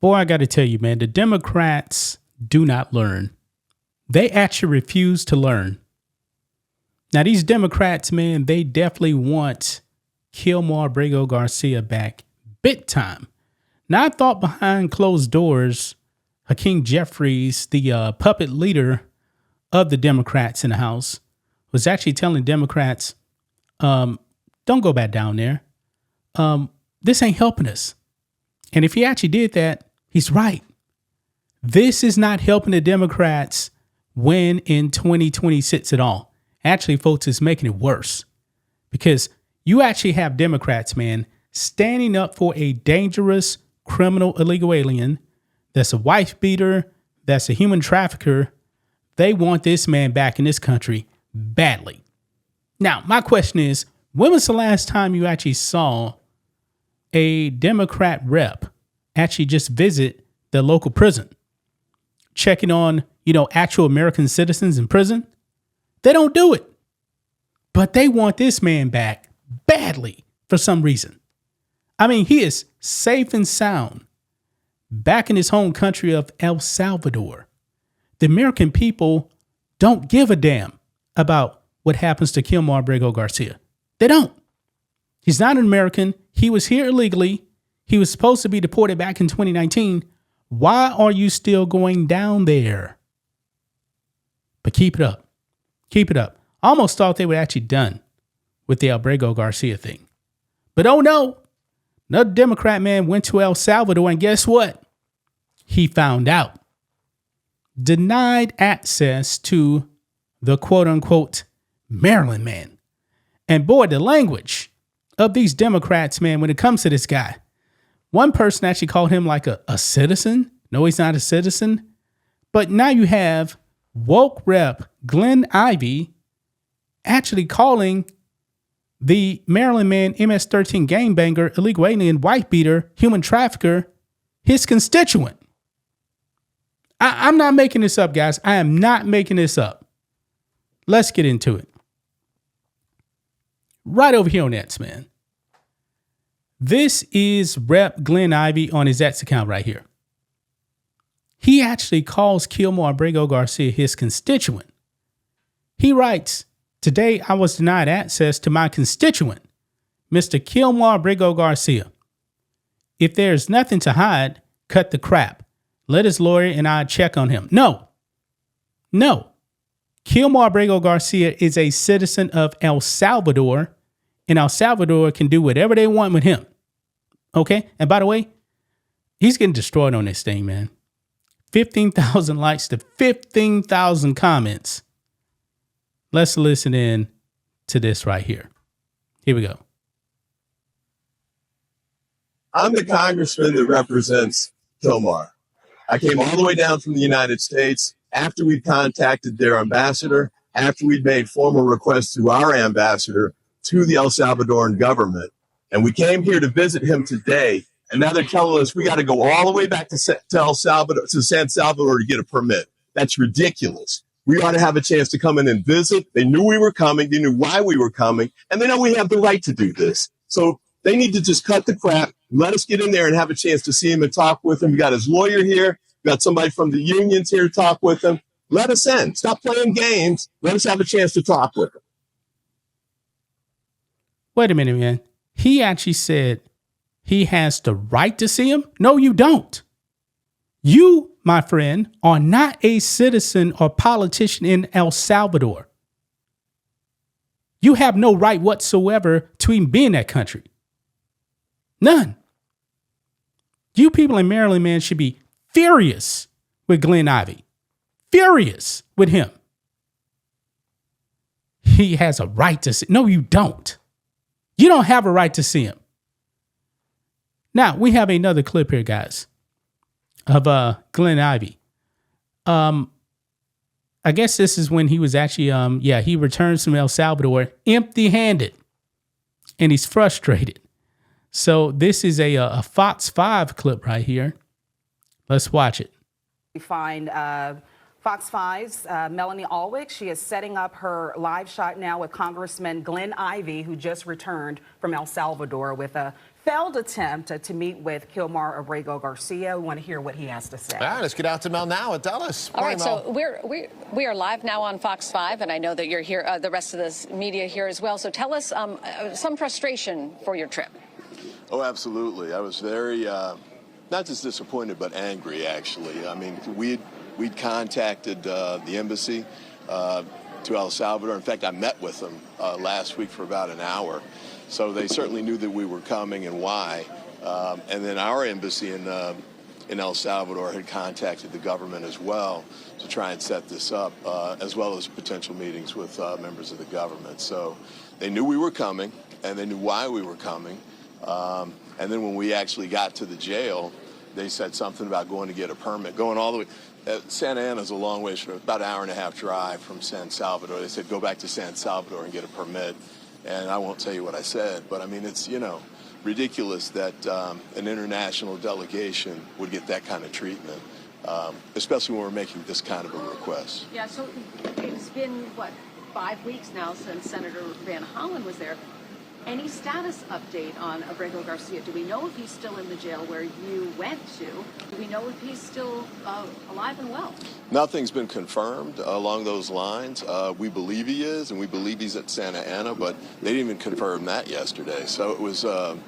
Boy, I got to tell you, man, the Democrats do not learn. They actually refuse to learn. Now, these Democrats, man, they definitely want Kilmar Abrego Garcia back big time. Now, I thought behind closed doors, Hakeem Jeffries, the puppet leader of the Democrats in the House, was actually telling Democrats, don't go back down there. This ain't helping us. And if he actually did that, he's right. This is not helping the Democrats win in 2026 at all. Actually, folks, it's making it worse because you actually have Democrats, man, standing up for a dangerous criminal illegal alien that's a wife beater, that's a human trafficker. They want this man back in this country badly. Now, my question is, when was the last time you actually saw a Democrat rep actually just visit the local prison, checking on, actual American citizens in prison? They don't do it. But they want this man back badly for some reason. I mean, he is safe and sound back in his home country of El Salvador. The American people don't give a damn about what happens to Kilmar Abrego Garcia. They don't. He's not an American. He was here illegally. He was supposed to be deported back in 2019. Why are you still going down there? But keep it up. Keep it up. I almost thought they were actually done with the Abrego Garcia thing. But oh no, another Democrat man went to El Salvador and guess what? He found out. Denied access to the quote unquote Maryland man. And boy, the language of these Democrats, man, when it comes to this guy, one person actually called him like a citizen. No, he's not a citizen. But now you have woke rep Glenn Ivey actually calling the Maryland man, MS-13 gangbanger, illegal alien, white beater, human trafficker, his constituent. I'm not making this up, guys. I am not making this up. Let's get into it. Right over here on X, man. This is Rep. Glenn Ivey on his X account right here. He actually calls Kilmar Abrego Garcia his constituent. He writes, "Today I was denied access to my constituent, Mr. Kilmar Abrego Garcia. If there's nothing to hide, cut the crap. Let his lawyer and I check on him." No. Kilmar Abrego Garcia is a citizen of El Salvador, and El Salvador can do whatever they want with him. Okay? And by the way, he's getting destroyed on this thing, man. 15,000 likes to 15,000 comments. Let's listen in to this right here. Here we go. I'm the congressman that represents Kilmar. I came all the way down from the United States after we'd contacted their ambassador, after we'd made formal requests to our ambassador to the El Salvadoran government. And we came here to visit him today. And now they're telling us we got to go all the way back to El Salvador, to San Salvador to get a permit. That's ridiculous. We ought to have a chance to come in and visit. They knew we were coming. They knew why we were coming. And they know we have the right to do this. So they need to just cut the crap, let us get in there and have a chance to see him and talk with him. We got his lawyer here. We got somebody from the unions here to talk with him. Let us in. Stop playing games. Let us have a chance to talk with him. Wait a minute, man. He actually said he has the right to see him? No, you don't. You, my friend, are not a citizen or politician in El Salvador. You have no right whatsoever to even be in that country. None. You people in Maryland, man, should be furious with Glenn Ivey. Furious with him. He has a right to see. No, you don't. You don't have a right to see him. Now, we have another clip here, guys, of Glenn Ivey. I guess this is when he was actually, he returns from El Salvador empty-handed, and he's frustrated. So this is a Fox 5 clip right here. Let's watch it. We find Fox 5's Melanie Alwick, she is setting up her live shot now with Congressman Glenn Ivey, who just returned from El Salvador with a failed attempt to meet with Kilmar Abrego Garcia. We want to hear what he has to say. All right, let's get out to Mel now at Dallas. All right, Mel. so we are live now on Fox 5, and I know that you're here, the rest of the media here as well. So tell us some frustration for your trip. Oh, absolutely. I was very, not just disappointed, but angry, actually. I mean, we'd contacted the embassy to El Salvador. In fact, I met with them last week for about an hour. So they certainly knew that we were coming and why. And then our embassy in El Salvador had contacted the government as well to try and set this up, as well as potential meetings with members of the government. So they knew we were coming, and they knew why we were coming. And then when we actually got to the jail, they said something about going to get a permit, going all the way. Santa Ana's a long ways, from about an hour and a half drive from San Salvador. They said, go back to San Salvador and get a permit. And I won't tell you what I said, but I mean, it's, ridiculous that an international delegation would get that kind of treatment, especially when we're making this kind of a request. Yeah, so it's been, 5 weeks now since Senator Van Hollen was there. Any status update on Abrego Garcia? Do we know if he's still in the jail where you went to? Do we know if he's still alive and well? Nothing's been confirmed along those lines. We believe he is, and we believe he's at Santa Ana, but they didn't even confirm that yesterday. So it was, kind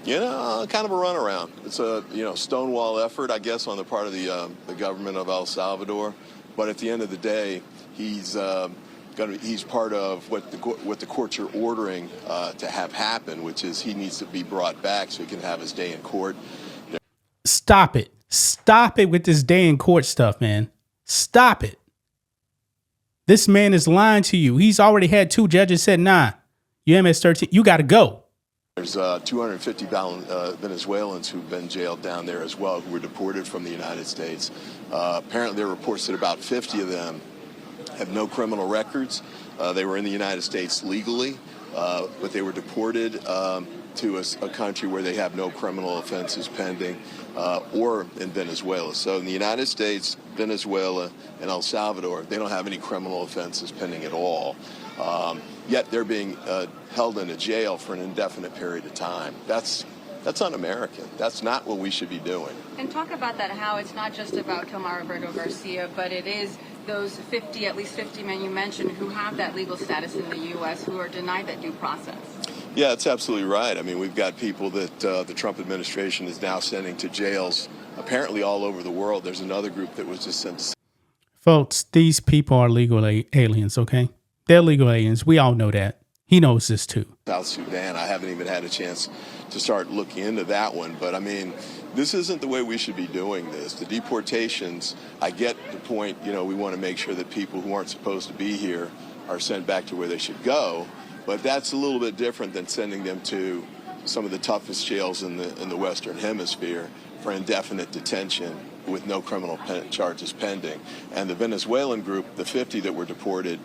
of a runaround. It's a, stonewall effort, I guess, on the part of the government of El Salvador. But at the end of the day, he's part of what the courts are ordering to have happen, which is he needs to be brought back so he can have his day in court. Stop it. Stop it with this day in court stuff, man. Stop it. This man is lying to you. He's already had 2 judges said, nah, you MS-13, you got to go. There's 250 Venezuelans who've been jailed down there as well, who were deported from the United States. Apparently there are reports that about 50 of them have no criminal records. They were in the United States legally, but they were deported to a country where they have no criminal offenses pending, or in Venezuela. So in the United States, Venezuela, and El Salvador, they don't have any criminal offenses pending at all. Yet they're being held in a jail for an indefinite period of time. That's un-American. That's not what we should be doing. And talk about that, how it's not just about Kilmar Abrego Garcia, but it is those at least 50 men you mentioned who have that legal status in the U.S. who are denied that due process. Yeah, that's absolutely right. I mean, we've got people that the Trump administration is now sending to jails, apparently all over the world. There's another group that was just sent to... Folks, these people are legal aliens, okay? They're legal aliens. We all know that. He knows this too. South Sudan. I haven't even had a chance to start looking into that one. But I mean, this isn't the way we should be doing this. The deportations, I get the point, we want to make sure that people who aren't supposed to be here are sent back to where they should go. But that's a little bit different than sending them to some of the toughest jails in the Western Hemisphere for indefinite detention with no criminal charges pending. And the Venezuelan group, the 50 that were deported,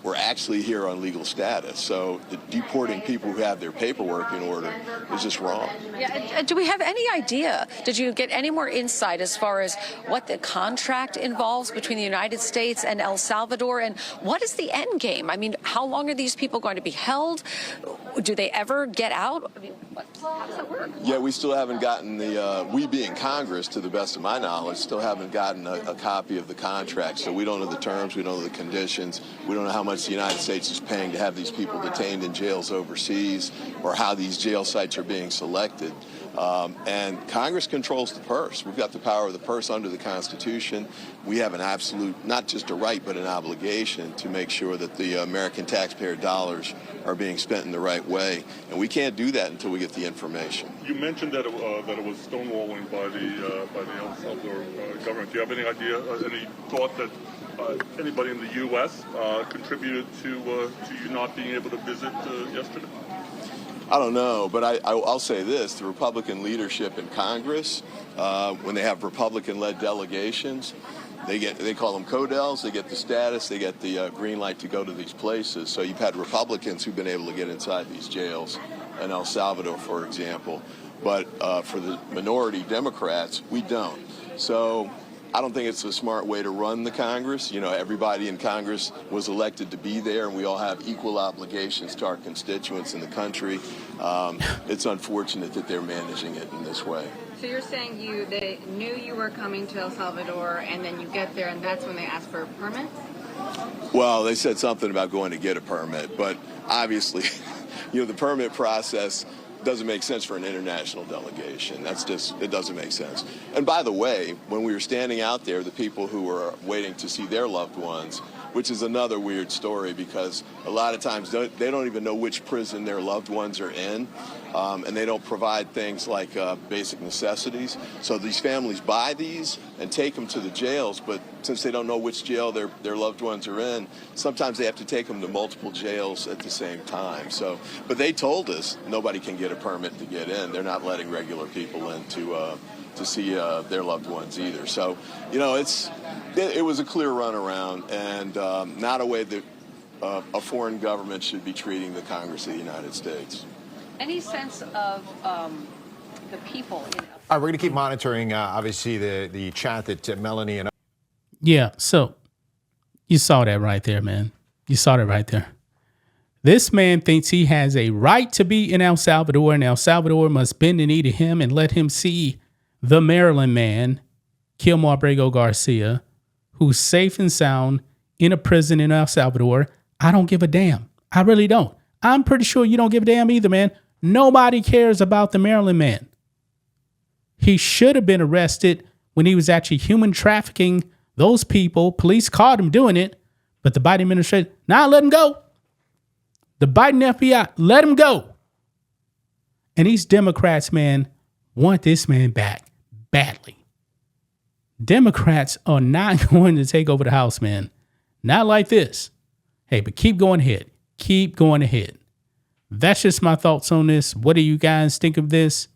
were actually here on legal status. So deporting people who have their paperwork in order is just wrong. Yeah, do we have any idea? Did you get any more insight as far as what the contract involves between the United States and El Salvador? And what is the end game? I mean, how long are these people going to be held? Do they ever get out? I mean, how does that work? Yeah, we still haven't gotten we being Congress, to the best of my knowledge, still haven't gotten a copy of the contract. So we don't know the terms, we don't know the conditions, we don't know how much the United States is paying to have these people detained in jails overseas, or how these jail sites are being selected. And Congress controls the purse. We've got the power of the purse under the Constitution. We have an absolute, not just a right, but an obligation to make sure that the American taxpayer dollars are being spent in the right way. And we can't do that until we get the information. You mentioned that it was stonewalling by the El Salvador government. Do you have any idea, any thought that anybody in the U.S. contributed to you not being able to visit yesterday? I don't know, but I'll say this. The Republican leadership in Congress, when they have Republican-led delegations, they call them CODELs, they get the status, they get the green light to go to these places. So you've had Republicans who've been able to get inside these jails in El Salvador, for example. But for the minority Democrats, we don't. So, I don't think it's a smart way to run the Congress. You know, everybody in Congress was elected to be there, and we all have equal obligations to our constituents in the country. It's unfortunate that they're managing it in this way. So you're saying they knew you were coming to El Salvador, and then you get there, and that's when they asked for a permit? Well, they said something about going to get a permit, but obviously, you know, the permit process doesn't make sense for an international delegation. It doesn't make sense. And by the way, when we were standing out there, the people who were waiting to see their loved ones, which is another weird story because a lot of times they don't even know which prison their loved ones are in, and they don't provide things like basic necessities. So these families buy these and take them to the jails, but since they don't know which jail their loved ones are in, sometimes they have to take them to multiple jails at the same time. So, but they told us nobody can get a permit to get in. They're not letting regular people in to see their loved ones either. So, you know, it was a clear runaround and not a way that a foreign government should be treating the Congress of the United States. Any sense of the people in All right, we're going to keep monitoring, obviously, the chat that Melanie and Yeah, so you saw that right there, man. You saw that right there. This man thinks he has a right to be in El Salvador, and El Salvador must bend the knee to him and let him see the Maryland man, Kilmar Abrego Garcia, who's safe and sound in a prison in El Salvador. I don't give a damn. I really don't. I'm pretty sure you don't give a damn either, man. Nobody cares about the Maryland man. He should have been arrested when he was actually human trafficking those people. Police caught him doing it, but the Biden administration, let him go. The Biden FBI, let him go. And these Democrats, man, want this man back badly. Democrats are not going to take over the House, man. Not like this. Hey, but keep going ahead. Keep going ahead. That's just my thoughts on this. What do you guys think of this?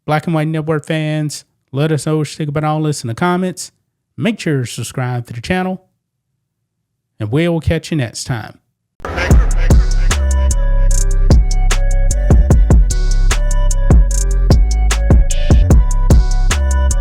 Black and White Network fans, let us know what you think about all this in the comments. Make sure to subscribe to the channel. And we'll catch you next time.